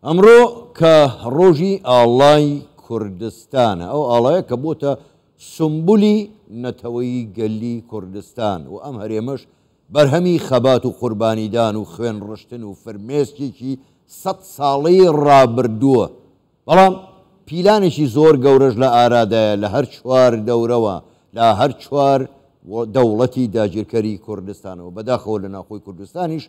ئەمڕۆ کە ڕۆژی ئاڵای کوردستانە ئەو ئاڵایە کە بۆتە سمبولی نەتەوەی گەلی کوردستان و ئەم هەرێمەش بەرهەمی خەبات و قوربانیدان و خوێن ڕشتن و فرمێسکێکی 100 ساڵەی ڕابردووە بەڵام پیلانێکی زۆر گەورەش لە ئارادایە لە هەر چوار دەورەوە لە هەر چوار دەوڵەتی داگیرکەری کوردستانەوە بەداخەوە لە ناخۆی کوردستانیش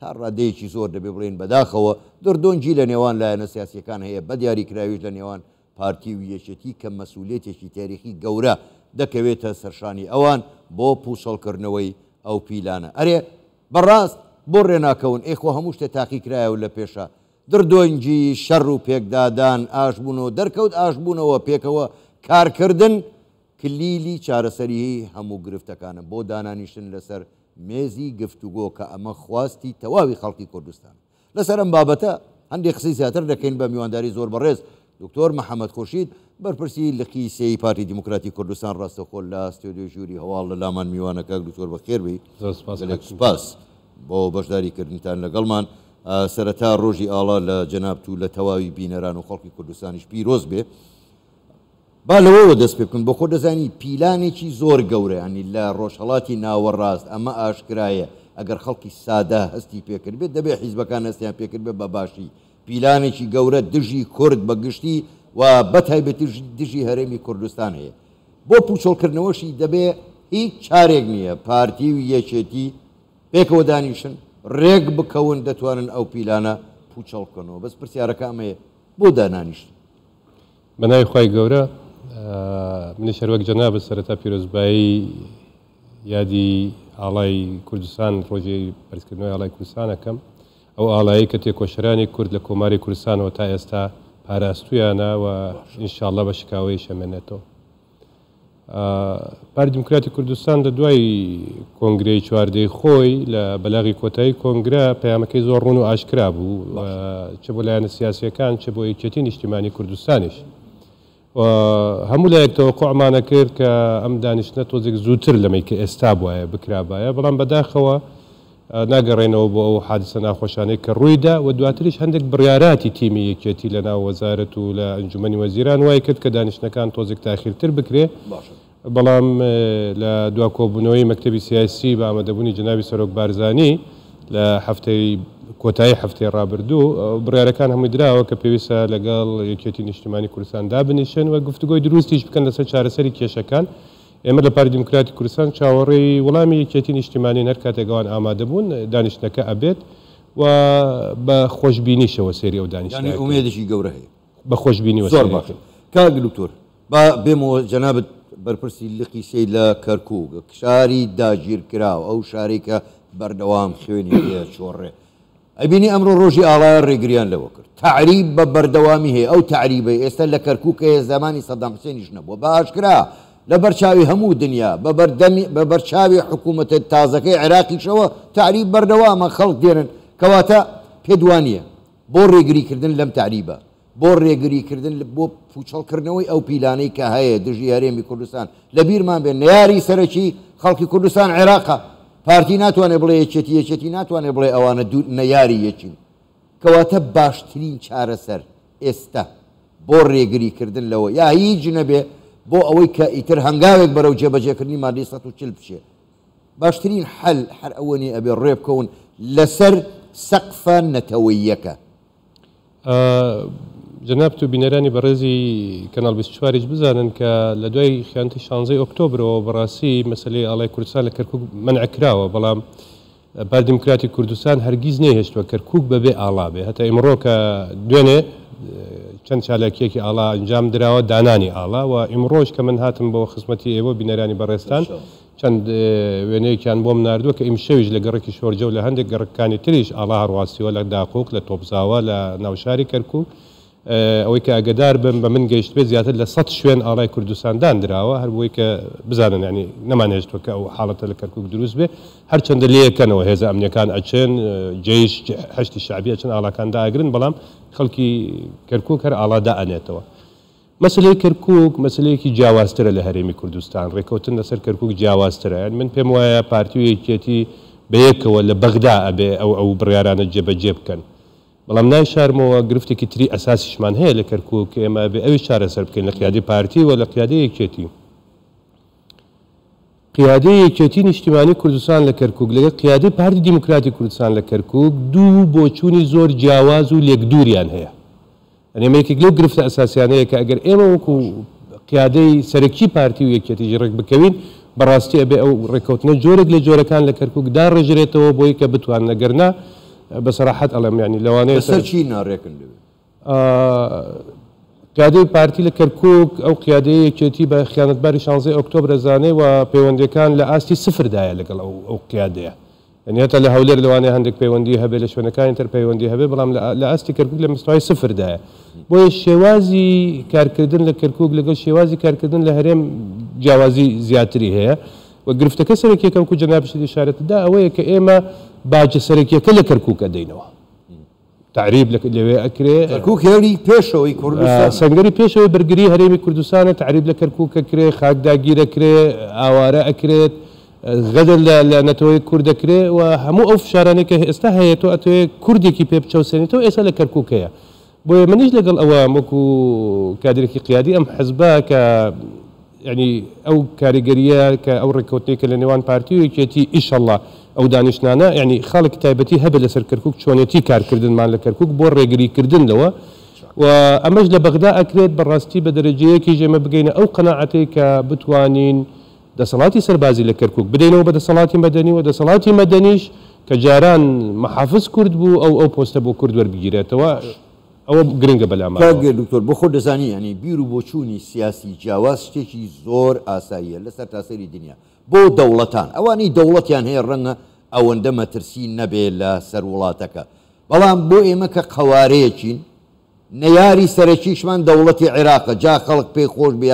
تا ڕادەیەکی زۆر دەبێ بڵێن بەداخەوە دردۆنجی لە نێوان لایەنە سیاسیەکان هەیە بە دیاریکراویش لە نێوان پارتی و یەکێتی کە مەسئولیەتێکی تاریخی گەورە دەکەوێتە سەرشانی ئەوان بۆ پوسەڵکردنەوەی ئەو پیلانە ئەرێ بەڕاست بۆ ڕێناکەون ئێخۆ هەموو شتێ تاقی کرایەوە لە پێشە دردۆنجی شەڕ و پێکدادان ئاشبوونەوە دەرکەوت ئاشبوونەوە پێکەوە کارکردن کلیلی چارەسەری هەموو گرفتەکانە بۆ دانانیشتن لەسەر مێزی گفتوگۆ کە ئەمە خواستی تەواوی خەڵکی کوردستان لەسەر ئەم بابەتە هەندێک قسەی زیاتر دەکەین بە میوانداری زۆر بەڕێز دکتۆر محەممەد خورشید بەرپرسی لقی سێی پارتی دیموکراتی کوردستان ڕاستەخۆ لە ستودیۆ ژووری هەواڵ لە لامان میوانەکە دکتۆر بەخێربی سپاس بۆ بەشداریکردنتان لەگەڵمان سەرەتا ڕۆژی ئاڵا لە جەنابەت و لە تەواوی بینەران و خەڵکی کوردستانیش پیرۆز بێ با لەوەوە دەست پێ بکەن بۆ خۆ دەزانی پیلانێکی زۆر گەورەیانی لە ڕۆژهەڵاتی ناوەڕاست ئەمە ئاشکرایە ئەگەر خەڵکی سادە هەستی پێکرد بێت دەبێت حیزبەکان هەستیان پێکرد بێت بە باشی پیلانێکی گەورە دژی کورد بەگشتی و بەتایبەتی دژی هەرێمی کوردستان هەیە بۆ پوچۆڵکردنەوەشی دەبێت هیچ چارێک نییە پارتی و یەکێتی پێکەوە دانیشن ڕێک بکەون دەتوانن ئەو پیلانە پوچەڵکەنەوە بەس پرسیارەکە ئەمەیە بۆ دانانیشتن بەناوی خی گەورە منی شەروەک جەنابەت سەرەتا پیرۆزبایی یادی ئاڵای کوردستان ڕۆژی بەرزکردنەوەی ئاڵای کوردستانەکەم ئەو ئاڵایی کە تێکۆشەرانی کورد لە کۆماری کوردستانەوە تا ئێستا پاراستویانە و ئینشاءڵڵا بە شکاوەی شەمێنێتەوە پارتی دیموکراتی کوردستان لە دوای کۆنگرەی چواردەی خۆی لە بەلاغی کۆتایی کۆنگرە پەیامەکەی زۆر ڕوون و ئاشکرا بوو چ بۆ لایەنە سیاسیەکان چ بۆ یەکێتی نیشتیمانی کوردستانیش هەموو لایەک تەوەقوعمانە کرد کە ئەم دانیشتنە تۆزێک زووتر لەمەی کە ئێستا بواە بکرابایە بەڵام بەداخەوە ناگەڕێنەوە بۆ ئەو حادسە ناخۆشانەی کە ڕوویدا و دواتریش هەندێک بڕیاراتی تیمی یەکێتی لە ناو وەزارەت و لە ئەنجومەنی وەزیران وای کرد کە دانیشتەکان تۆزێک تاخیرتر بکرێ بەڵام لە دوا کۆبوونەوەی مەکتەبی سیاسی بە ئامادەبوونی جنابی سەرۆک بارزانی لە هەفتەی کۆتایی هەفتەی ڕابردوو بڕیارەکان هەمووی دراوە کە پێویستە لەگەڵ یەکێتی نیشتیمانی کوردستان دابنیشن و گفتوگۆی دروستیش بکەن لەسەر چارەسەری کێشەکان ئێمە لە پارتی دیموکراتی کوردستان چاوەڕێی وەڵامی یەکێتی نیشتیمانی هەر کاتێکەوان ئامادە بوون دانیشتەکە ئەبێت و بە خۆشببینیشەوە سێری ئەو دانیشتنی ئومێدێکی گەورە هەیە بە خۆشببینی زۆر باش کاک دکتۆر با بێمەوە جەنابەت بەرپرسی لقی سێی لە کەرکووک شاری داگیرکراوە ئەو شارێک کە بەردەوام خوێنی هەیە چۆڕێ ئەبینی ئەمڕۆ ڕۆژی ئاڵایە ڕێگریان لەوە کرد تعریب بە بەردەوامی هەیە ئەو تعریبەی ئێستا لە کەرکووک هەیە زمانی سەدام حوسێنیش نەبووە بە ئاشکرا لە بەرچاوی هەموو دنیا بە بەرچاوی حکوومەتە تازەکەی عێراقیشەوە تعریب بەردەوامە خەڵک دێنن کەواتە پێدوانیە بۆ ڕێگریکردن لەم تعریبە بۆ ڕێگریکردن بۆ پوچەڵکردنەوەی ئەو پیلانەی کە هەیە دژی هەرێمی کوردستان لە بیرمان بێن نەیاری سەرەکی خەڵکی کوردستان عێراقە پارتی ناتوانێت بڵێ یەکێتی ناتوانێت بڵێ ئەوانە دوو نەیاری یەکین کەواتە باشترین چارەسەر ئێستا بۆ ڕێگریکردن لەوە یا هیچ نەبێ بۆ ئەوەی کە ئیتر هەنگاوێک بەرەو جێبەجێکردنی مادەی 140 بچێ باشترین حەل هەر ئەوەنی ئەبێ ڕێ بکەون لەسەر سەقفە نەتەوەییەکە جەنابەت و بینەرانی بەڕێزی کەناڵ 24 بزانن کە لە دوای خیانەتی 16 ئۆکتۆبرەوە بەڕاستی مەسەلەی ئاڵای کوردستان لە کەرکووک منعکراوە بەڵام پارتی دیموکراتی کوردستان هەرگیز نەهێشتووە کەرکووک بەبێ ئاڵا بێ هەتا ئیمڕۆ کە دوێنێ چەند چالاکیەکی ئاڵا ئەنجام دراوە دانانی ئاڵا و ئیمڕۆژ کە من هاتم بۆ خزمەتی ئێوە بینەرانی بەڕێستان چەند وێنەیەکیان بۆم ناردووە کە ئیمشەویش لە گەڕێکی شۆرجە و لە هەندێک گەڕەکانی تریش ئاڵا هەڕواستیوە لە داقوق لە تۆپزاوە لە ناوشاری کەرکووک ئەوەی کە ئەگەدار بم بە من گەیشت بێت زیاتر لە 100 شوێن ئاڵای کوردستاندان دراوە هەر بۆی کە بزانن ینی نەمانێشتوە کە ئەو حاڵەتە لە کەرکووک دروست بێ هەرچەندە لەکەنەوە هێزە ئەمنیەکان ئەچێن جێیش هەشتی شعبی ئەچن ئاڵاکان داگرن بەڵام خەڵکی کەرکووک هەر ئاڵادا ئەنێتەوە مەسلەی کەرکووک مەسلەیەکی جیاوازترە لە هەرێمی کوردستان ڕێکەوتن لەسەر کەرکووک جیاوازترە من پێم وایە پارتی و یەکێتی بەیەکەوە لە بەغدا ئەبێ ئەو بڕیارانە جێبەجێ بکەن بەڵام نایشارمەوە گرفتێکی تری ئەساسیشمان هەیە لە کەرکووک کە ئێمە بێ ئەوی چارەسەر بکەین لە قیادەی پارتی و لە قیادەی یەکێتی. قیادەی یەکێتی نیشتیمانی کوردستان لە کەرکووک لەگەڵ قیادەی پارتی دیموکراتی کوردستان لە کەرکووک دوو بۆچوونی زۆر جیاواز و لێکدووریان هەیە. ئەنێمە یەکێک لەو گرفتە ئەساسیانەیە کە ئەگەر ئێمە وەکو قیادەی سەرەکی پارتی و یەکێتیش ڕێک بکەوین بەڕاستی ئەبێ ئەو ڕێکەوتنە جۆرێک لە جۆرەکان لە کەرکووک داڕێژرێتەوە بۆی کە بتوان نەگەرنا بەسەراحەت ئەڵێم ینی لەوانەیە سەر چی ناڕێکن لەوێ قیادەی پارتی لە کەرکووک ئەو قیادەی یەکێتی بە خیانەتباری 16 ئۆکتۆبر زانێ و پەیوەندیەکان لە ئاستی سفردایە لەگەڵ ئەو قیادەیە. یعنی هەتا لە هەولێر لەوانەیە هەندێک پەیوەندی هەبێ لە شوێنەکانی تر پەیوەندی هەبێ بەڵام لە ئاستی کەرکووک لە مستوای سفردایە. بۆیە شێوازی کارکردن لە کەرکووک لەگەڵ شێوازی کارکردن لە هەرێم جیاوازی زیاتری هەیە و گرفتەکە سەرەکیەکەم کو جەنابشت ئیشارەتدا ئەوەیە کە ئێمە باجە سەرەکیەکە لە کەرکووک ئەدەینەوە. تعریب لەوێ ئەکرێ کەرکووک هێڵی پێشەوەی کوردستان سەنگەری پێشەوەی بەرگری هەرێمی کوردستانە تعریب لە کەرکووک ئەکرێ خاکداگیرەکرێ ئاوارە ئەکرێت غەدر لە نەتەوەی کورد دەکرێ و هەموو ئەو فشارانەی کە ئێستا هەیە تۆ ئەتوێ کوردێکی پێ بچەوسێنێتەوە ئێستا لە کەرکووکەیە. بۆیە منیش لەگەڵ ئەوە وەکو کادرێکی قیادی ئەم حزبە کە ینی ئەو کاریگەریە کە ئەو ڕێکەوتنەی کە لە نێوان پارتی و یەکێتی ئیشەڵڵا ئەو دانیشتانە ینی خاڵێکی تایبەتی هەبێ لەسەر کەرکووک چۆنێتی کارکردنمان لە کەرکووک بۆ ڕێگریکردنەوە و ئەمەش لە بەغدا ئەکرێت بەڕاستی بە دەرەجەیەکی ژێمە بگەینە ئەو قەناعەتەی کە بتوانین دەسەڵاتی سەربازی لە کەرکووک بدەینەوە بە دەسەڵاتی مەدەنی و دەسەڵاتی مەدەنیش کە جاران مەحافظ کورد بوو ئەو پۆستە بۆ کورد وەربگیرێتەوە ئەوە گرنگە بەلامە. دکتۆر بۆ خۆ دەزانی ینی بیر و بۆچوونی سیاسی جیاواز شتێکی زۆر ئاساییە لەسەر تاسەری دنیا بۆ دەوڵەتان ئەوانی دەوڵەتیان هەیە ڕەنگە ئەوەندە مەترسی نەبێ لە سەر وڵاتەکە بەڵام بۆ ئێمە کە قەوارەیەکین نەیاری سەرەکیشمان دەوڵەتی عێراقە جا خەڵک پێی خۆش بێ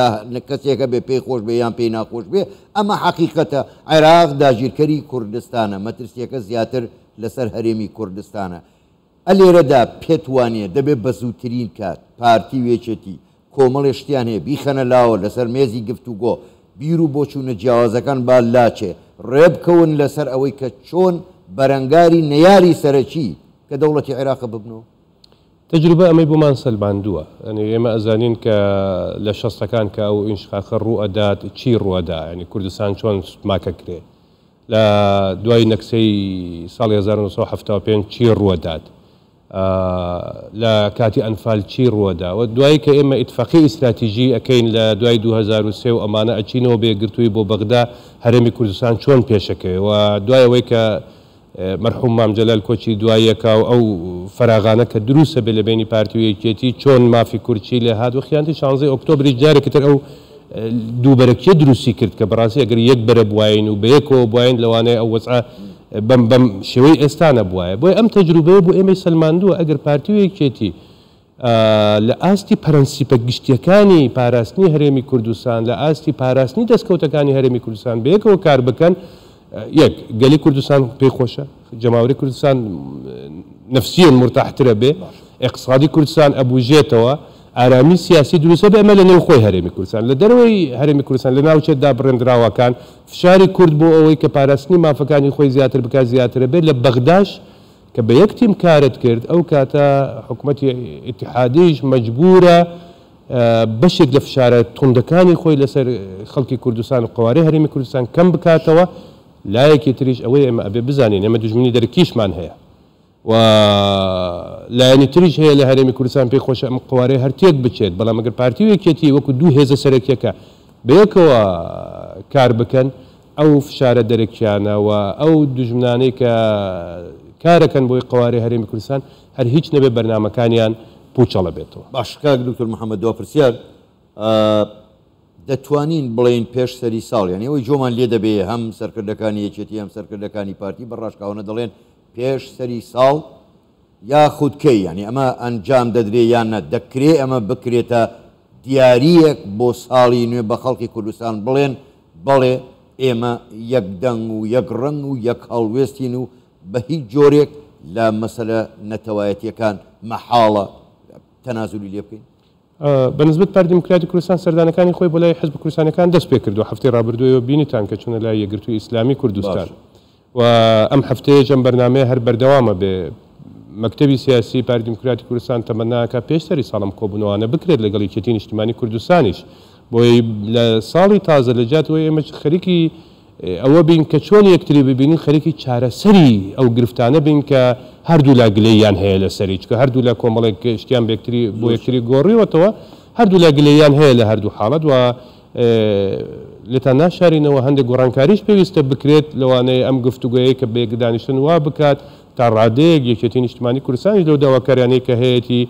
کەسێکە بێ پێی خۆش بێ یان پێی ناخۆش بێ ئەمە حەقیقەتە عێراق داگیرکەری کوردستانە مەترسیەکە زیاتر لەسەر هەرێمی کوردستانە. ئەلێرەدا پێت وانە دەبێت بە زووترین کات پارتی وێچێتی کۆمەڵی شتیان هەیە بیخەنە لاوە لەسەر مێزی گفتوگۆ بیر و بۆچوونە جیاوازەکان با لاچێ ڕێبکەون لەسەر ئەوەی کە چۆن بەرەنگاری نەیاری سەرەکی کە دەوڵەتی عێراقە ببنەوە. تەجروبە ئەمەی بۆمان سەلباندووە ئێمە ئەزانین کە لە شەستەکان کە ئەو ئینشقاقە ڕوو ئەدات چی ڕوەدا ینی کوردستان چۆن سوتماکە کرێ لە دوای نەکسەی ساڵی 1975 چی ڕوەدات لە کاتی ئەنفال چی ڕوەدا و دوایی کە ئێمە ئیتفاقی ئیستراتیژی ئەەکەین لە دوای 2023 و ئەمانە ئەچینەوە بێگرتووی بۆ بەغدا هەرێمی کوردستان چۆن پێشەکەی و دوایەوەی کە مەرحوم مام جەلال کۆچی دوایەکە و ئەو فەراغانە کە دروستە بێ لە بینی پارتی و یەکێتی چۆن مافی کورچی لێ هات و خیانەتی 16 ئۆکتۆبری جارێکتر ئەو دووبەرەکیە دروستی کرد کە بەڕاستی ئەگەر یەک بەرە بواین و بەیەکەوە بواین لەوانەیە ئەو وەزعە بەم شێوەی ئێستانە بواە بۆی ئەم تەجروبەیە بۆ ئێمەی سەلماندووە ئەگەر پارتی و یەکێتی لە ئاستی پەرەنسیپە گشتیەکانی پاراستنی هەرێمی کوردستان لە ئاستی پاراستنی دەستکەوتەکانی هەرێمی کوردستان بەیەکەوە کار بکەن یەک گەلی کوردستان پێی خۆشە جەماوەری کوردستان نفسیەن مرتاحترە بێ اقتصادی کوردستان ئەبوژێتەوە ئارامی سیاسی دروستە بێ ئەمە لە نێو خۆی هەرێمی کوردستان لە دەرەوەی هەرێمی کوردستان لە ناوچێتدا بڕێنراوەکان فشاری کورد بۆ ئەوەی کە پاراستنی مافەکانی خۆی زیاتر بکات زیاترە بێت لە بەغداش کە بە یەک تیم کارت کرد ئەو کاتە حکوومەتی ئیتحادیش مەجبورە بەشێک لە فشارە توندەکانی خۆی لەسەر خەڵکی کوردستان و قوارەی هەرێمی کوردستان کەم بکاتەوە لایەکی تریش ئەوەی ئێمە ئەبێ بزانین ئێمە دوژمنی دەرەکیشمان هەیە و لایەنی تریش هەیە لە هەرێمی کوردستان پێی خۆشە ئەم قوارەی هەرتێک بچێت بەڵام ئەگەر پارتی و یەکێتی وەکو دوو هێزە سەرەکیەکە بەیەکەوە کار بکەن ئەو فشارە دەرەکیانە و ئەو دوژمنانەی کە کارەکەن بۆی قوارەی هەرێمی کوردستان هەر هیچ نەبێ بەرنامەکانیان پوچەڵە بێتەوە. باش کاک دکتۆر محەممەد دوا پرسیار دەتوانین بڵێن پێش سەری ساڵ یعنی ئەوەی جۆمان لێ دەبێ هەم سەرکردەکانی یەکێتی هەم سەرکردەکانی پارتی بەڕاشکاوانە دەڵێن پێش سەری ساڵ یا خودکەی ینی ئەمە ئەنجام دەدرێ یان نە دەکرێ ئەمە بکرێتە دیاریەک بۆ ساڵی نوێ بە خەڵکی کوردستان بڵێن بەڵێ ئێمە یەک دەنگ و یەک ڕنگ و یەک هەڵوێستین و بە هیچ جۆرێک لە مەسەلە نەتەوایەتیەکان مەحاڵە تەنازولی لێ بکەین. بەنسبەت پارتی دیموکراتی کوردستان سەردانەکانی خۆی بۆ لای حزب کوردستانەکان دەست پێ کردو هەفتەی ڕابردوویەوە بینیتان کە چونە لای یەکگرتووی ئیسلامی کوردستان و ئەم هەفتەیەش ئەم بەرنامەیە هەر بەردەوامە بێ مەکتەبی سیاسی پارتی دموکراتی کوردستان تەمەناکە پێشتری ساڵم کۆبوونەوەوانە بکرێت لەگەڵ یەکێتی نیشتیمانی کوردستانیش بۆی لە ساڵی تازە لە جاتەوەی ئێمە خەریکی ئەوە بین کە چۆن یەکتری ببینین خەریکی چارەسەری ئەو گرفتانە بین کە هەردوو لا گلەیان هەیە لەسەری چکە هەردوو لە کۆمەڵێک شتیان بۆ یەکتری گۆڕیوەتەوە هەردوو لا گلەیان هەیە لە هەردوو حاڵەت و لێتان ناشارینەوە هەندێک گۆڕانکاریش پێویستە بکرێت لەوانەیە ئەم گفتوگویەیە کە بێگدانیشتن وا بکات تا ڕادەیەک یەکێتی نیشتیمانی کوردستانیش لەو داواکاریانەی کە هەیەی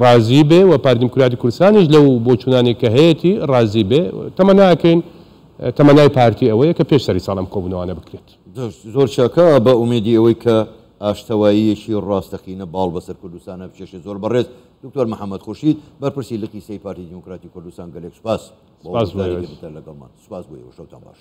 ڕازی بێ و پارتی دموکراتی کوردستانیش لەو بۆچوونانی کە هەیەی ڕازی بێ تەمەناکەین تەمەنای پارتی ئەوەیە کە پێشتری ساڵم کۆبوونەوەوانە بکرێت زۆر چاکە بە ئومێدی ئەوەی کە ئاشتەواییەکی ڕاستەقینە باڵ بەسەر کوردستانە بچێشێت زۆر بەڕێز دکتۆر محەممەد خورشید بەرپرسی لە قیسەی پارتی دموکراتی کوردستان گەلێک سوپاس لەگەڵمان سوپاس بۆیەوە شەوتان باش.